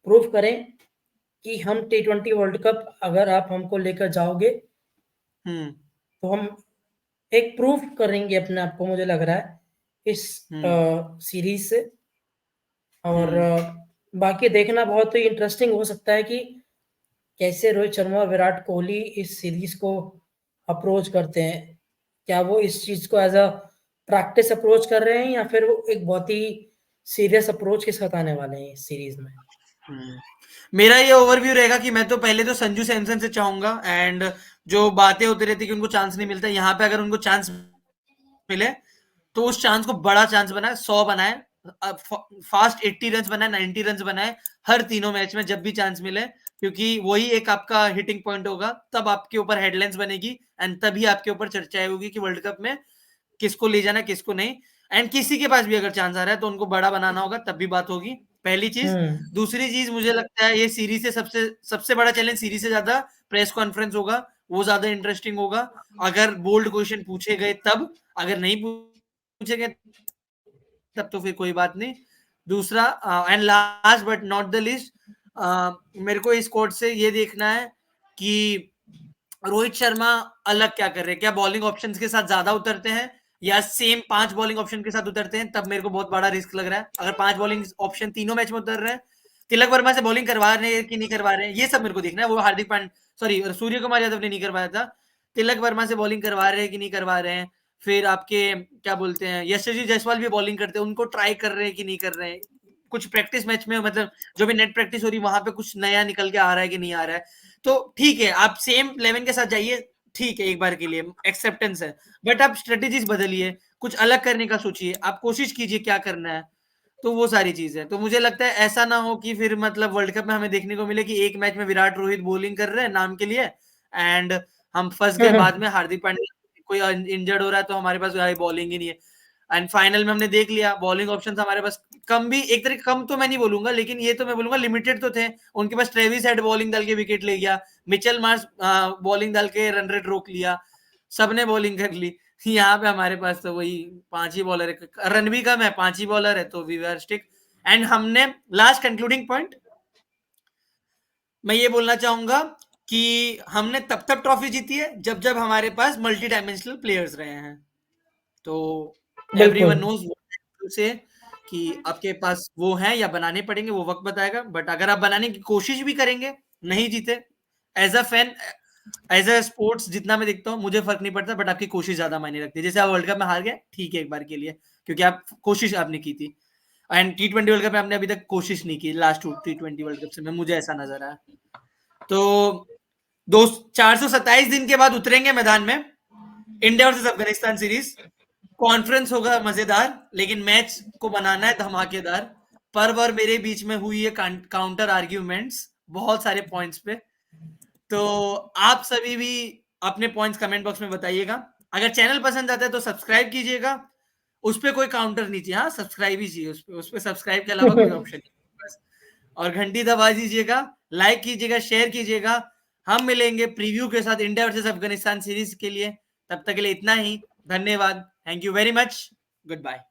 प्रूव करें कि हम टी20 वर्ल्ड कप अगर आप हमको लेकर जाओगे तो हम एक प्रूफ करेंगे अपने आप को, मुझे लग रहा है इस सीरीज से। और बाकी देखना बहुत ही इंटरेस्टिंग हो सकता है कि कैसे रोहित शर्मा और विराट कोहली इस सीरीज को अप्रोच करते हैं। क्या वो इस चीज को एज अ प्रैक्टिस अप्रोच कर रहे हैं या फिर वो एक बहुत ही सीरियस अप्रोच के साथ आने वाले हैं इस सीरीज में। मेरा ये ओवरव्यू रहेगा कि मैं तो पहले तो संजू सैमसन से चाहूंगा, एंड जो बातें होती रहती कि उनको चांस नहीं मिलता, यहाँ पे अगर उनको चांस मिले तो उस चांस को बड़ा चांस बनाए, 100 बनाए, फास्ट 80 रन बनाए, 90 रन बनाए हर तीनों मैच में जब भी चांस मिले, क्योंकि वही एक आपका हिटिंग पॉइंट होगा, तब आपके ऊपर हेडलाइंस बनेगी एंड तभी आपके ऊपर चर्चा होगी कि वर्ल्ड कप में किसको ले जाना किसको नहीं। एंड किसी के पास भी अगर चांस आ रहा है तो उनको बड़ा बनाना होगा, तब भी बात होगी, पहली चीज। दूसरी चीज मुझे लगता है ये सीरीज से सबसे बड़ा चैलेंज सीरीज से ज्यादा प्रेस कॉन्फ्रेंस होगा, वो ज्यादा इंटरेस्टिंग होगा। अगर बोल्ड क्वेश्चन पूछे गए तब, अगर नहीं पूछे गए तब तो फिर कोई बात नहीं। दूसरा and last but not the list, मेरे को इस कोर्ट से ये देखना है कि रोहित शर्मा अलग क्या कर रहे हैं, क्या बॉलिंग ऑप्शंस के साथ ज्यादा उतरते हैं या सेम 5 बॉलिंग ऑप्शन के साथ उतरते हैं, तब मेरे को बहुत बड़ा रिस्क लग रहा है। अगर 5 बॉलिंग ऑप्शन तीनों मैच में उतर रहे हैं, तिलक वर्मा से बॉलिंग करवा रहे हैं कि नहीं करवा रहे हैं, ये सब मेरे को देखना है। वो हार्दिक पांड्या, सॉरी, सूर्य कुमार यादव ने नहीं करवाया था, तिलक वर्मा से बॉलिंग करवा रहे हैं कि नहीं करवा रहे हैं। फिर आपके क्या बोलते हैं यशस्वी जायसवाल भी बॉलिंग करते हैं, उनको ट्राई कर रहे हैं कि नहीं कर रहे हैं। कुछ प्रैक्टिस मैच में, मतलब जो भी नेट प्रैक्टिस हो रही है वहां पे कुछ नया निकल के आ रहा है कि नहीं आ रहा है। तो ठीक है, आप सेम 11 के साथ जाइए, ठीक है, एक बार के लिए एक्सेप्टेंस है, बट आप स्ट्रेटेजीज बदलिए, कुछ अलग करने का सोचिए, आप कोशिश कीजिए क्या करना है। तो वो सारी चीज है। तो मुझे लगता है ऐसा ना हो कि फिर मतलब वर्ल्ड कप में हमें देखने को मिले कि एक मैच में विराट रोहित बॉलिंग कर रहे हैं नाम के लिए, एंड हम फंस गए बाद में, हार्दिक पांड्या कोई इंजर्ड हो रहा है तो हमारे पास बॉलिंग ही नहीं है। एंड फाइनल में हमने देख लिया बॉलिंग ऑप्शंस हमारे पास कम भी, एक तरीके कम तो मैं नहीं बोलूंगा, लेकिन ये तो मैं बोलूंगा लिमिटेड तो थे। उनके पास ट्रेविस हेड बॉलिंग डाल के विकेट ले गया, मिचेल मार्श बॉलिंग डाल के रन रेट रोक लिया, सबने बॉलिंग कर ली। यहाँ पे हमारे पास तो वही 5 ही बॉलर है, रन भी कम है, 5 ही बॉलर है, तो वी वर स्टिक। एंड हमने लास्ट कंक्लूडिंग पॉइंट मैं ये बोलना चाहूंगा कि हमने तब तब ट्रॉफी जीती है जब जब हमारे पास मल्टी डायमेंशनल प्लेयर्स रहे हैं। तो बिल्कुल। एवरीवन नोज से कि आपके पास वो हैं या बनाने पड़ेंगे, वो वक्त बताएगा। बट अगर आप बनाने की कोशिश भी करेंगे, नहीं जीते, as a fan, as a sports जितना मैं देखता हूँ मुझे फर्क नहीं पड़ता, बट आपकी कोशिश ज्यादा मायने रखती है। जैसे आप वर्ल्ड कप में हार गए, ठीक है एक बार के लिए, क्योंकि आप कोशिश आपने की थी, एंड T20 वर्ल्ड कप में आपने अभी तक कोशिश नहीं की, लास्ट T20 वर्ल्ड कप से में मुझे ऐसा नजर आया। तो दोस्त 427 दिन के बाद उतरेंगे मैदान में, India versus Afghanistan series. Conference होगा मजेदार, लेकिन मैच को बनाना है धमाकेदार। पर्व और मेरे बीच में हुई है काउंटर आर्ग्यूमेंट्स बहुत सारे पॉइंट्स पे। तो आप सभी भी अपने पॉइंट्स कमेंट बॉक्स में बताइएगा। अगर चैनल पसंद आता है तो सब्सक्राइब कीजिएगा, उस पर कोई काउंटर नहीं चाहिए, हाँ सब्सक्राइब ही चाहिए, उस पर सब्सक्राइब के अलावा कोई ऑप्शन नहीं बस। और घंटी दबा दीजिएगा, लाइक कीजिएगा, शेयर कीजिएगा। हम मिलेंगे प्रीव्यू के साथ इंडिया वर्सेस अफगानिस्तान सीरीज के लिए। तब तक के लिए इतना ही, धन्यवाद, thank you very much, good bye.